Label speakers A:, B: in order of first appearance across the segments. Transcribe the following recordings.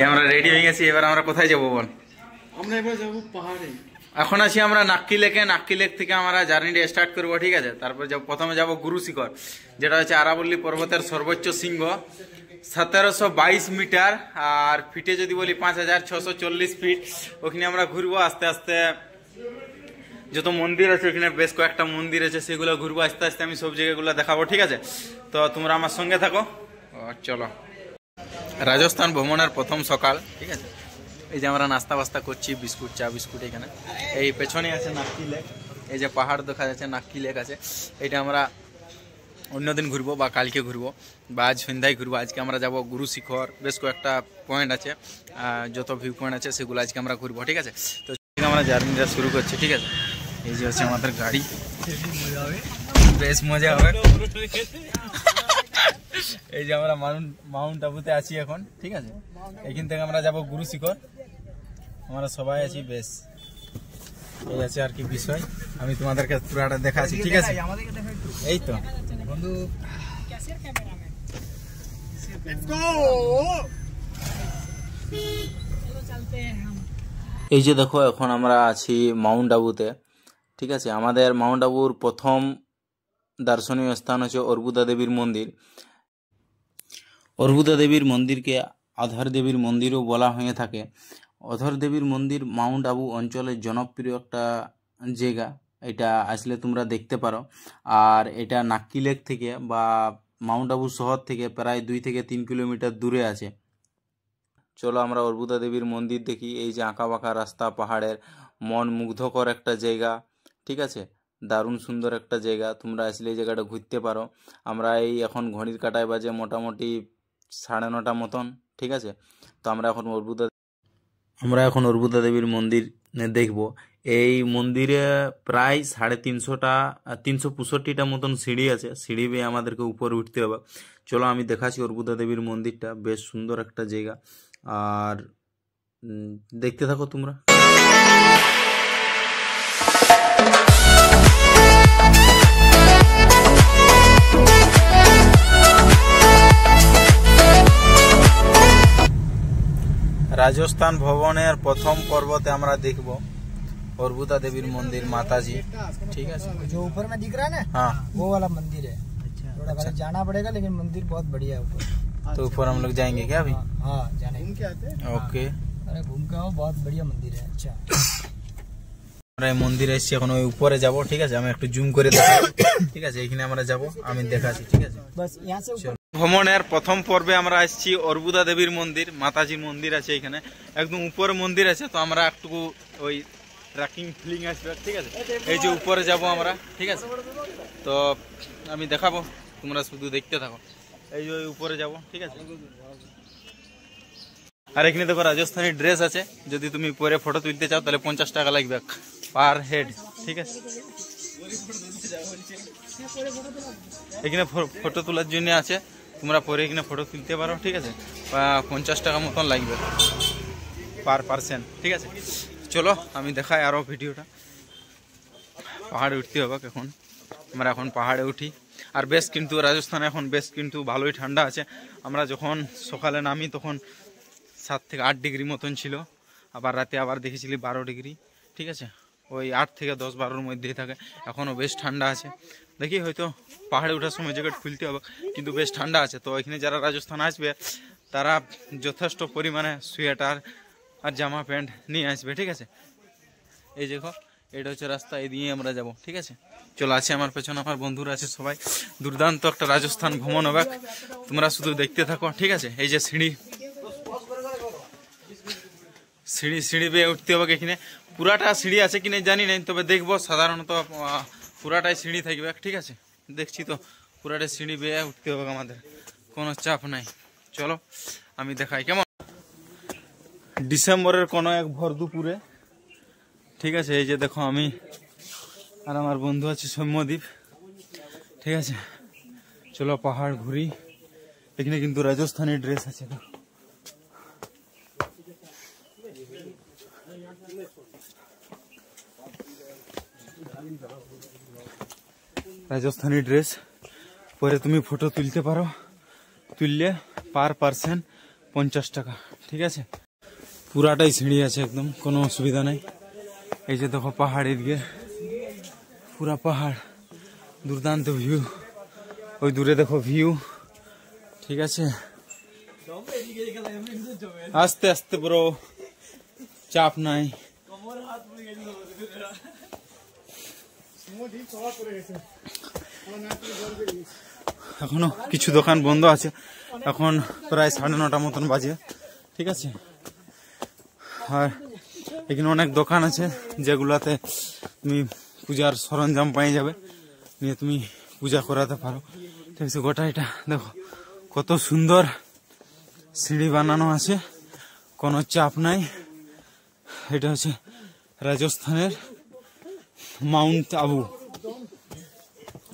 A: আমরা রেডি হয়ে গেছি, এবার আমরা কোথায় যাবো বল?
B: আমরা এবার যাবো পাহাড়ে।
A: এখন আছি আমরা নাক্কি লেকে, নাক্কি লেক থেকে আমরা জার্নিটা স্টার্ট করবো, ঠিক আছে? তারপর প্রথমে যাব গুরু শিখর, যেটা হচ্ছে আরাবল্লী পর্বতের সর্বোচ্চ শৃঙ্গ, 1722 মিটার, আর ফিটে যদি বলি 5640 ফিট। ওখানে আমরা ঘুরবো আস্তে আস্তে, যত মন্দির আছে ওখানে বেশ কয়েকটা মন্দির আছে, সেগুলো ঘুরবো আস্তে আস্তে, আমি সব জায়গাগুলো দেখাবো, ঠিক আছে? তো তোমরা আমার সঙ্গে থাকো। চলো, রাজস্থান ভ্রমণের প্রথম সকাল, ঠিক আছে? এই যে আমরা নাস্তা বাস্তা করছি, বিস্কুট, চা বিস্কুট এখানে। এই পেছনে আছে নাক্কি লেক, এই যে পাহাড় দেখা যাচ্ছে, নাক্কি লেক আছে। এটা আমরা অন্যদিন ঘুরবো বা কালকে ঘুরবো বা আজ সন্ধ্যায় ঘুরবো। আজকে আমরা যাব গুরু শিখর, বেশ কয়েকটা পয়েন্ট আছে, যত ভিউ পয়েন্ট আছে সেগুলো আজকে আমরা ঘুরবো, ঠিক আছে? তো আমরা জার্নিটা শুরু করছি, ঠিক আছে? এই যে হচ্ছে আমাদের গাড়ি, বেশ মজা হবে। এই যে আমরা মাউন্ট আবুতে আছি এখন, ঠিক আছে? এখান থেকে আমরা যাব গুরু শিখর, আমরা সবাই আছি। বেশ এই আছে আর কি বিষয়, আমি তোমাদেরকে পুরাটা দেখাচ্ছি, ঠিক আছে? এই তো বন্ধু, এই যে দেখো এখন আমরা আছি মাউন্ট আবুতে, ঠিক আছে? আমাদের মাউন্ট আবুর প্রথম দর্শনীয় স্থান হচ্ছে অর্বুদা দেবীর মন্দির। অর্বুদা দেবীর মন্দিরকে অধর দেবীর মন্দিরও বলা হয়ে থাকে। অধর দেবীর মন্দির মাউন্ট আবু অঞ্চলের জনপ্রিয় একটা জায়গা, এটা আসলে তোমরা দেখতে পারো। আর এটা নাক্কি লেক থেকে বা মাউন্ট আবু শহর থেকে প্রায় 2 থেকে 3 কিলোমিটার দূরে আছে। চলো আমরা অর্বুদা দেবীর মন্দির দেখি। এই যে আঁকা বাঁকা রাস্তা, পাহাড়ের মন মুগ্ধকর একটা জায়গা, ঠিক আছে? দারুণ সুন্দর একটা জায়গা, তোমরা আসলে এই জায়গাটা ঘুরতে পারো। আমরা এই এখন ঘড়ির কাঁটায় বাজে মোটামুটি 9:30 মতন, ঠিক আছে? তো আমরা এখন অর্বুদা দেবীর মন্দির দেখব। এই মন্দিরে প্রায় 365টা মতন সিঁড়ি আছে, সিঁড়ি বেয়ে আমাদেরকে উপরে উঠতে হবে। চলো আমি দেখাচ্ছি অর্বুদা দেবীর মন্দিরটা, বেশ সুন্দর একটা জায়গা, আর দেখতে থাকো তোমরা। রাজস্থান ভবনের প্রথম পর্বতে আমরা দেখব অর্বুদা দেवीर मंदिर माता जी, ठीक है?
C: जो ऊपर में दिख रहा है ना,
A: हाँ
C: वो वाला मंदिर है। थोड़ा अच्छा जाना पड़ेगा, लेकिन मंदिर बहुत बढ़िया है ऊपर।
A: तो ऊपर हम लोग जाएंगे क्या अभी?
C: हाँ जाने घूम के आते हैं।
A: ओके,
C: अरे घूम के आओ, बहुत बढ़िया मंदिर है। अच्छा
A: আমরা এই মন্দিরে এসেছি, এখন ওই উপরে যাব, ঠিক আছে? আমি একটু জুম করে দেখাবো, ঠিক আছে? এখানে আমরা যাব, আমি দেখাচ্ছি, ঠিক আছে?
C: बस यहाँ से
A: ভ্রমণের প্রথম পর্বে আমরা আসছি অর্বুদা দেবীর মন্দির, মাতাজির মন্দির আছে এখানে, একদম উপরে মন্দির আছে। তো আমরা একটু ওই ট্রেকিং ফিলিং আসবে, ঠিক আছে? এই যে উপরে যাব আমরা, ঠিক আছে? তো আমি দেখাবো, তোমরা শুধু দেখতে থাকো। এই যে ওই উপরে যাব, ঠিক আছে? আর এখানে দেখো রাজস্থানী ড্রেস আছে, যদি তুমি পরে ফটো তুলতে চাও তাহলে 50 টাকা লাগবে পার হেড, ঠিক আছে? এখানে ফটো তোলার জন্য আছে, তোমরা পরে এখানে ফটো তুলতে পারো, ঠিক আছে? 50 টাকা মতন লাগবে পার পার্সন, ঠিক আছে? চলো আমি দেখাই আরো ভিডিওটা। পাহাড়ে উঠতে হবে এখন, আমরা এখন পাহাড়ে উঠি। আর বেশ কিন্তু রাজস্থানে এখন বেশ কিন্তু ভালোই ঠান্ডা আছে। আমরা যখন সকালে নামি তখন 7 থেকে 8 ডিগ্রি মতন ছিল, আবার রাতে আবার দেখেছিলি 12 ডিগ্রি, ঠিক আছে? ওই 8 থেকে 10-12-র মধ্যেই থাকে। এখনও বেশ ঠান্ডা আছে, দেখি হয়তো পাহাড়ে ওঠার সময় জ্যাকেট খুলতে হবে, কিন্তু বেশ ঠান্ডা আছে। তো এখানে যারা রাজস্থান আসবে তারা যথেষ্ট পরিমাণে সোয়েটার আর জামা প্যান্ট নিয়ে আসবে, ঠিক আছে? এই দেখো এটা হচ্ছে রাস্তা, এই দিয়ে আমরা যাব, ঠিক আছে? চলে আছে আমার পেছনে আমার বন্ধুরা আছে সবাই। দুর্দান্ত একটা রাজস্থান ভ্রমণ হবে, তোমরা শুধু দেখতে থাকো, ঠিক আছে? এই যে সিঁড়ি বেয়ে উঠতে হবে। এখানে পুরাটা সিঁড়ি আছে কিনা জানি না, তবে দেখবো। সাধারণত পুরাটাই সিঁড়ি থাকবে, ঠিক আছে? দেখছি তো পুরাটাই সিঁড়ি বেয়ে উঠতে হবে আমাদের, কোনো চাপ নাই। চলো আমি দেখাই কেমন। ডিসেম্বরের কোনো এক ভর দুপুরে, ঠিক আছে? এই যে দেখো আমি আর আমার বন্ধু আছে সৌম্যদীপ, ঠিক আছে? চলো পাহাড় ঘুরি। এখানে কিন্তু রাজস্থানী ড্রেস আছে, রাজস্থানী ড্রেস পরে তুমি ফটো তুলতে পারো, তুললে পার পার্সন 50 টাকা, ঠিক আছে, পুরাটাই সিঁড়ি আছে, একদম কোনো অসুবিধা নেই। এই যে দেখো পাহাড়, এদিকে পুরা পাহাড়, দুর্দান্ত ভিউ। ওই দূরে দেখো ভিউ, ঠিক আছে। আস্তে আস্তে বড় চাপ নাই। এখনো কিছু দোকান বন্ধ আছে, এখন প্রায় 9:30 মতন বাজে, ঠিক আছে। আর এখানে অনেক দোকান আছে যেগুলাতে তুমি পূজার সরঞ্জাম পেয়ে যাবে, নিয়ে তুমি পূজা করাতে পারো, ঠিক আছে। গোটা এটা দেখো কত সুন্দর সিঁড়ি বানানো আছে, কোনো চাপ নাই। এটা হচ্ছে রাজস্থানের মাউন্ট আবু।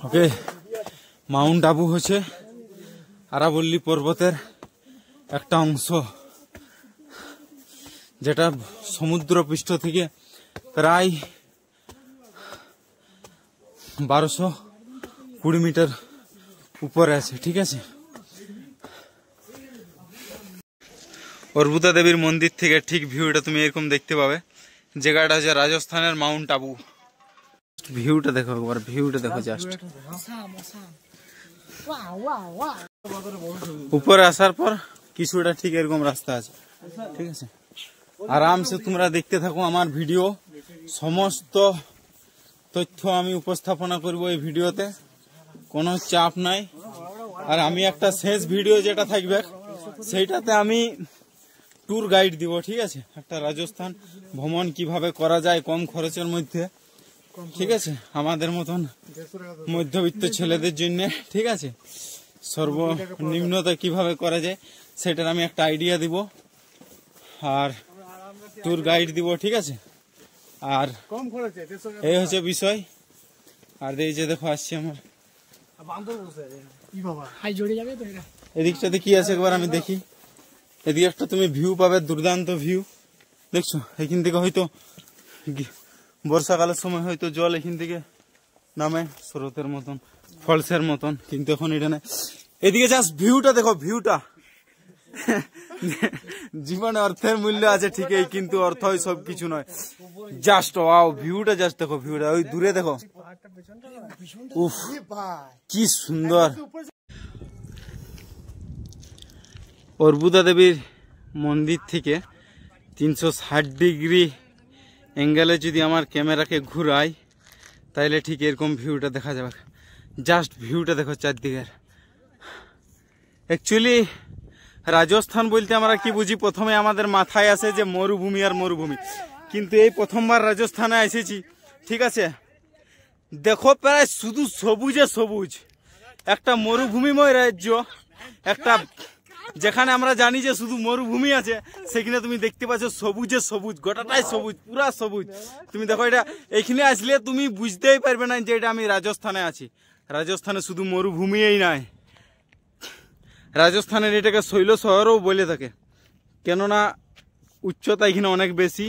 A: ওকে, মাউন্ট আবু হচ্ছে আরাবল্লী পর্বতের একটা অংশ, যেটা সমুদ্র পৃষ্ঠ থেকে প্রায় 1220 মিটার উপরে আছে, ঠিক আছে। অর্বুদা দেবীর মন্দির থেকে ঠিক ভিউটা তুমি এরকম দেখতে পাবে। জায়গাটা হচ্ছে রাজস্থানের মাউন্ট আবু। ভিউটা দেখো একবার, ভিউটা দেখো জাস্ট। উপরে আসার পর কিছুটা ঠিক এরকম রাস্তা আছে, ঠিক আছে। আরামসে তোমরা দেখতে থাকো আমার ভিডিও, সমস্ত তথ্য আমি উপস্থাপনা করব এই ভিডিওতে, কোনো চাপ নাই। আর আমি একটা শেষ ভিডিও যেটা থাকবে সেইটাতে আমি ট্যুর গাইড দিব, ঠিক আছে। একটা রাজস্থান ভ্রমণ কিভাবে করা যায় কম খরচের মধ্যে, ঠিক আছে, আমাদের মতন মধ্যবিত্ত ছেলেদের জন্য, ঠিক আছে। সর্বনিম্নতা কিভাবে করা যায় সেটার আমি একটা আইডিয়া দিব, আর ট্যুর গাইড দিব, ঠিক আছে। আর এই হচ্ছে বিষয়। আর এই যে দেখো আসছে আমার এদিকটাতে কি আছে একবার আমি দেখি। এদিকে একটা তুমি ভিউ পাবে, দুর্দান্ত ভিউ, দেখছো। এখান থেকে হয়তো বর্ষাকালের সময় হয়তো জল এখান থেকে নামে স্রোতের মতন, ফলসের মতন, কিন্তু এখন এটা নেই। এদিকে জাস্ট ভিউটা দেখো, ভিউটা। জীবনে অর্থের মূল্য আছে ঠিকই, কিন্তু অর্থ সবকিছু নয়। জাস্ট ওয়াও, ভিউটা জাস্ট দেখো, ভিউটা ওই দূরে দেখো, উফ কি সুন্দর। অর্বুদা দেবীর মন্দির থেকে 360 ডিগ্রি অ্যাঙ্গেলে যদি আমার ক্যামেরাকে ঘুরাই তাইলে ঠিক এরকম ভিউটা দেখা যাবে। জাস্ট ভিউটা দেখো চারদিকের। অ্যাকচুয়ালি রাজস্থান বলতে আমরা কি বুঝি, প্রথমে আমাদের মাথায় আসে যে মরুভূমি আর মরুভূমি, কিন্তু এই প্রথমবার রাজস্থানে এসেছি, ঠিক আছে। দেখো প্রায় শুধু সবুজে সবুজ, একটা মরুভূমিময় রাজ্য, একটা যেখানে আমরা জানি যে শুধু মরুভূমি আছে, সেখানে তুমি দেখতে পাচ্ছ সবুজে সবুজ, গোটাটাই সবুজ, পুরা সবুজ। তুমি দেখো এটা, এখানে আসলে তুমি বুঝতেই পারবে না যে এটা আমি রাজস্থানে আছি। রাজস্থানে শুধু মরুভূমিই নাই, রাজস্থানের এটাকে শৈল শহরও বলে থাকে, কেননা উচ্চতা এখানে অনেক বেশি।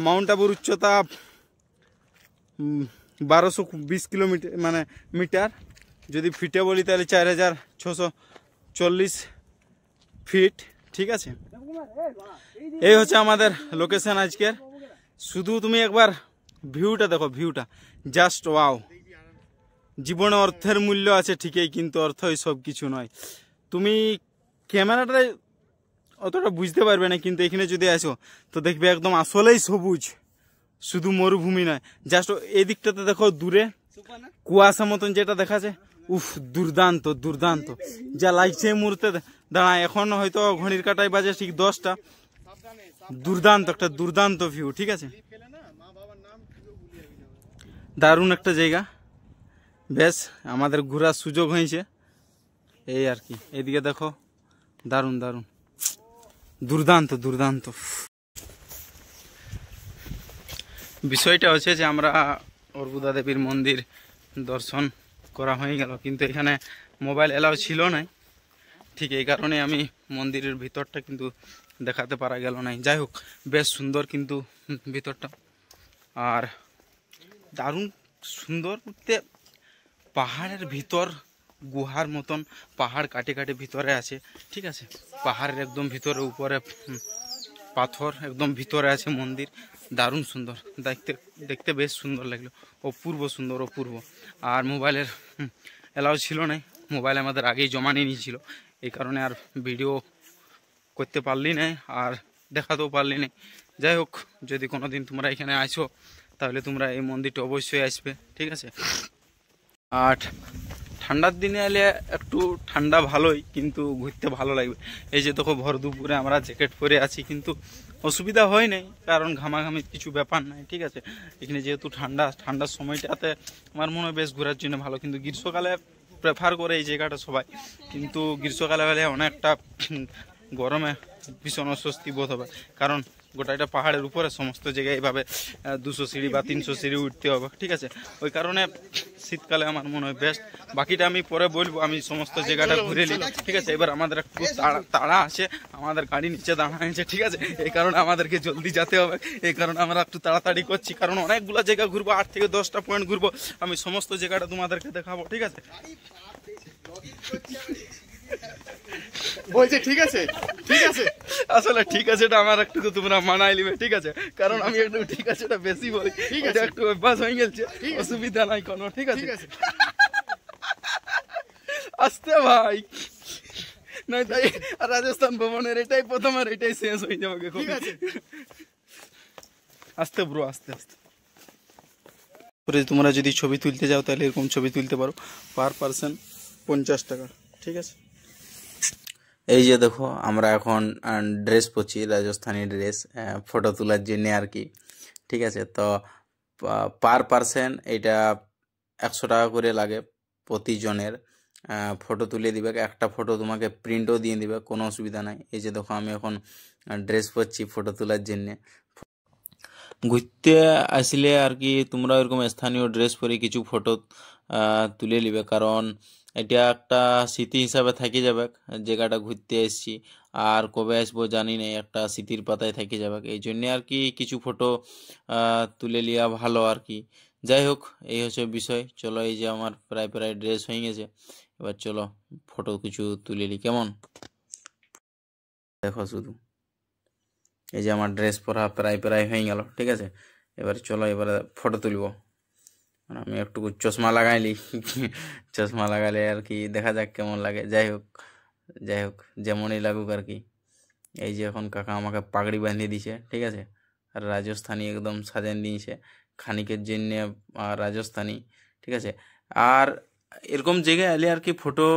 A: মাউন্ট আবুর উচ্চতা 1220 কিলোমিটার, মানে মিটার। যদি ফিটে বলি তাহলে 4640 ফিট, ঠিক আছে। এই হচ্ছে আমাদের লোকেশন আজকের। শুধু তুমি একবার ভিউটা দেখো, ভিউটা জাস্ট ওয়াও। জীবনে অর্থের মূল্য আছে ঠিকই, কিন্তু অর্থই সব কিছু নয়। তুমি ক্যামেরাটায় অতটা বুঝতে পারবে না, কিন্তু এখানে যদি আসো তো দেখবে একদম আসলেই সবুজ, শুধু মরুভূমি নয়। জাস্ট এই দিকটাতে দেখো দূরে কুয়াশা মতন যেটা দেখা যায়, উফ দুর্দান্ত দুর্দান্ত, যা লাগছে এই মুহূর্তে। দাঁড়ায় এখন হয়তো ঘড়ির কাটায় বাজে ঠিক 10টা। দুর্দান্ত একটা দুর্দান্ত ভিউ, ঠিক আছে। দারুণ একটা জায়গা, বেশ আমাদের ঘোরার সুযোগ হয়েছে এই আর কি। এদিকে দেখো, দারুণ দারুণ, দুর্দান্ত দুর্দান্ত। বিষয়টা হচ্ছে যে আমরা অর্বুদা দেবীর মন্দির দর্শন করা হয়ে গেল, কিন্তু এখানে মোবাইল এলাও ছিল না, ঠিক এই কারণে আমি মন্দিরের ভিতরটা কিন্তু দেখাতে পারা গেল না। যাই হোক, বেশ সুন্দর কিন্তু ভিতরটা, আর দারুণ সুন্দর। পাহাড়ের ভিতর গুহার মতন পাহাড় কাটে কাটে ভিতরে আছে, ঠিক আছে। পাহাড়ের একদম ভিতরে উপরে পাথর, একদম ভিতরে আছে মন্দির। দারুণ সুন্দর, দেখতে দেখতে বেশ সুন্দর লাগলো, অপূর্ব সুন্দর, অপূর্ব। আর মোবাইলের অ্যালাউ ছিল না, মোবাইল আমাদের আগেই জমা নিয়ে নিয়েছিল, এই কারণে আর ভিডিও করতে পারলি না আর দেখাতেও পারলি না। যাই হোক, যদি কোনো দিন তোমরা এখানে আসো তাহলে তোমরা এই মন্দিরটা অবশ্যই আসবে, ঠিক আছে। আর ঠান্ডার দিনে এলে একটু ঠান্ডা ভালোই, কিন্তু ঘুরতে ভালো লাগবে। এই যে দেখো ভর দুপুরে আমরা জ্যাকেট পরে আছি, কিন্তু অসুবিধা হয় নাই, কারণ ঘামাঘামির কিছু ব্যাপার নাই, ঠিক আছে। এখানে যেহেতু ঠান্ডার সময়টাতে আমার মনে হয় বেশ ঘোরার জন্য ভালো, কিন্তু গ্রীষ্মকালে প্রেফার করে এই জায়গাটা সবাই, কিন্তু গ্রীষ্মকালে হলে অনেকটা গরমে ভীষণ অস্বস্তি বোধ হবে, কারণ গোটা এটা পাহাড়ের উপরে, সমস্ত জায়গায় এইভাবে 200 সিঁড়ি বা 300 সিঁড়ি উঠতে হবে, ঠিক আছে। ওই কারণে শীতকালে আমার মনে হয় বেস্ট। বাকিটা আমি পরে বলবো, আমি সমস্ত জায়গাটা ঘুরে নিই, ঠিক আছে। এবার আমাদের একটু তাড়া আছে, আমাদের গাড়ি নিচে দাঁড়াচ্ছে, ঠিক আছে। এই কারণে আমাদেরকে জলদি যেতে হবে, এই কারণে আমরা একটু তাড়াতাড়ি করছি, কারণ অনেকগুলো জায়গা ঘুরবো, 8 থেকে 10টা পয়েন্ট ঘুরবো। আমি সমস্ত জায়গাটা তোমাদেরকে দেখাবো, ঠিক আছে।
B: বলছে ঠিক আছে, ঠিক আছে।
A: আসলে ঠিক আছে এটা আমার একটু তোমরা মানাই নিবে, ঠিক আছে, কারণ আমি একটু ঠিক আছে এটা বেশি বলি, ঠিক আছে, একটু অভ্যাস হয়ে গেছে, অসুবিধা নাই কোনো, ঠিক আছে। আসতে ভাই, নাই তাই রাজস্থান ভ্রমণের এটাই প্রথম আর এটাই শেষ হয়ে যাবে, ঠিক আছে। আস্তে ব্রো, আস্তে আস্তে। তোমরা যদি ছবি তুলতে যাও তাহলে এরকম ছবি তুলতে পারো, পার পার্সন 50 টাকা, ঠিক আছে। এই যে দেখো আমরা এখন ড্রেস পরছি, রাজস্থানী ড্রেস, ফটো তোলার জন্য আর কি, ঠিক আছে। তো পার পার্সন এটা 100 টাকা করে লাগে প্রতিজনের। ফটো তুলে দিবে, একটা ফটো তোমাকে প্রিন্টও দিয়ে দিবে, কোনো অসুবিধা নাই। এই যে দেখো আমি এখন ড্রেস পরছি ফটো তোলার জন্যে। ঘুরতে আসলে আর কি তোমরা এরকম স্থানীয় ড্রেস পরে কিছু ফটো তুলে নিবে, কারণ এটা একটা স্মৃতি হিসাবে থেকে যাবে, জায়গাটা ঘুরতে এসেছি আর কবে আসবো জানি না, একটা স্মৃতির পাতায় থেকে যাবে। এই জন্যে আর কি কিছু ফটো তুলে নেওয়া ভালো আর কি। যাই হোক, এই হচ্ছে বিষয়। চলো, এই যে আমার প্রায় প্রায় ড্রেস হয়ে গেছে, এবার চলো ফটো কিছু তুলে নিই, কেমন? দেখো শুধু, এই যে আমার ড্রেস পরা প্রায় প্রায় হয়ে গেল, ঠিক আছে। এবার চলো এবারে ফটো তুলবো। আমি একটু চশমা লাগাইলি, চশমা লাগালে আর কি দেখা যাক কেমন লাগে। যাই হোক যেমনই লাগুক আর কি। এই যে এখন কাকা আমাকে পাগড়ি বাঁধিয়ে দিছে, ঠিক আছে, আর রাজস্থানী একদম সাজান দিয়েছে খানিকের জন্যে, রাজস্থানী, ঠিক আছে। আর এরকম জায়গায় এলে আর কি ফটো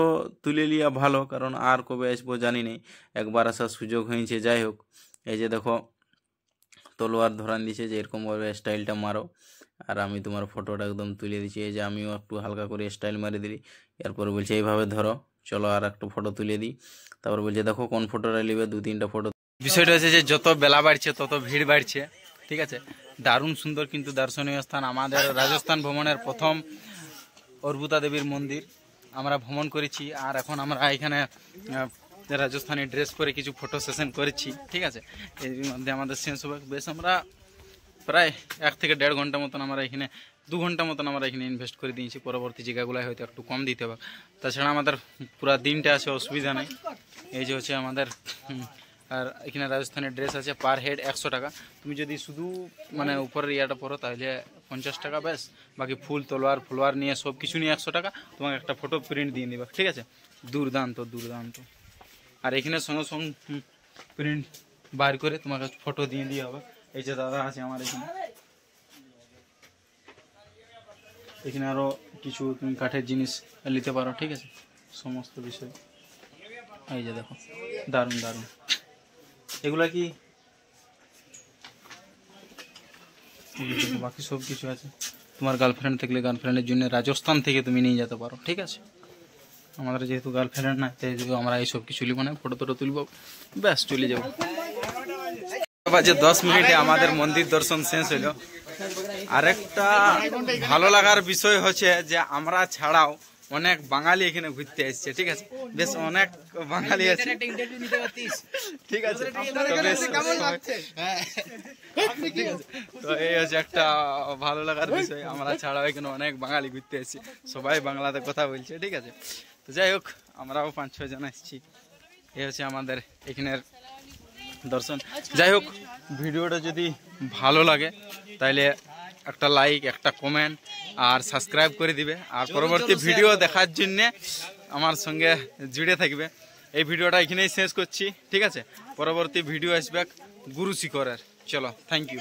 A: তুলে লিয়া ভালো, কারণ আর কবে আসবো জানি নেই, একবার আসার সুযোগ হয়েছে। যাই হোক, এই যে দেখো তলোয়ার ধরান দিছে যে এরকমভাবে স্টাইলটা মারো, আর আমি তোমার ফটোটা একদম তুলে দিচ্ছি। এই যে আমিও একটু হালকা করে স্টাইল মারি দিই, এরপর বলছে এইভাবে ধরো, চলো আর একটু ফটো তুলে দিই। তারপর বলছে দেখো কোন ফটোটা নেবে, 2-3টা ফটো। বিষয়টা হচ্ছে যে যত বেলা বাড়ছে তত ভিড় বাড়ছে, ঠিক আছে। দারুণ সুন্দর কিন্তু দর্শনীয় স্থান। আমাদের রাজস্থান ভ্রমণের প্রথম অর্বুতা দেবীর মন্দির আমরা ভ্রমণ করেছি, আর এখন আমরা এখানে রাজস্থানী ড্রেস পরে কিছু ফটো সেশন করেছি, ঠিক আছে। এর মধ্যে আমাদের শেষ হবে বেশ, আমরা প্রায় 1 থেকে 1.5 ঘন্টা মতন আমরা এখানে, 2 ঘন্টা মতন আমরা এখানে ইনভেস্ট করে দিয়েছি। পরবর্তী জায়গাগুলো হয়তো একটু কম দিতে হবে, তাছাড়া আমাদের পুরো দিনটা আছে, অসুবিধা নেই। এই যে হচ্ছে আমাদের, আর এখানে রাজস্থানের ড্রেস আছে পার হেড 100 টাকা। তুমি যদি শুধু মানে উপরের ইয়াটা পরো তাহলে 50 টাকা ব্যাস, বাকি ফুল তলোয়ার ফলোয়ার নিয়ে সব কিছু নিয়ে 100 টাকা। তোমাকে একটা ফটো প্রিন্ট দিয়ে দেবে, ঠিক আছে। দুর্দান্ত দুর্দান্ত। আর এখানে সঙ্গে সঙ্গে প্রিন্ট বার করে তোমাকে ফটো দিয়ে দিয়ে হবে। এই যে দাদা আছে আমার এখানে আরো কিছু তুমি কাঠের জিনিস নিতে পারো, ঠিক আছে, সমস্ত বিষয়। এই যে দেখো দারুণ দারুণ, এগুলা কি বাকি সব কিছু আছে। তোমার গার্লফ্রেন্ড থাকলে গার্লফ্রেন্ডের জন্য রাজস্থান থেকে তুমি নিয়ে যেতে পারো, ঠিক আছে। আমাদের যেহেতু গার্লফ্রেন্ড না, তাই আমরা এইসব কিছু লিখবো না, ফটো টটো তুলবো, ব্যাস চলে যাবো। বাজে 10 মিনিটে আমাদের মন্দির দর্শন শেষ হইল। আরেকটা ভালো লাগার বিষয় হচ্ছে যে আমরা ছাড়াও অনেক বাঙালি এখানে ঘুরতে এসছে, ঠিক আছে। বেশ অনেক বাঙালি আছে, ঠিক আছে। তো এই হচ্ছে একটা ভালো লাগার বিষয়, আমরা ছাড়াও এখানে অনেক বাঙালি ঘুরতে এসছি, সবাই বাংলাতে কথা বলছে, ঠিক আছে। তো যাই হোক আমরাও 5-6 জন এসেছি, এই হচ্ছে আমাদের এখানের দর্শন। যাই হোক ভিডিওটা যদি ভালো লাগে তাহলে একটা লাইক, একটা কমেন্ট আর সাবস্ক্রাইব করে দিবে। আর পরবর্তী ভিডিও দেখার জন্যে আমার সঙ্গে জুড়ে থাকবে। এই ভিডিওটা এখানেই শেষ করছি, ঠিক আছে? পরবর্তী ভিডিও আসবে গুরু শিখরের। চলো, থ্যাংক ইউ।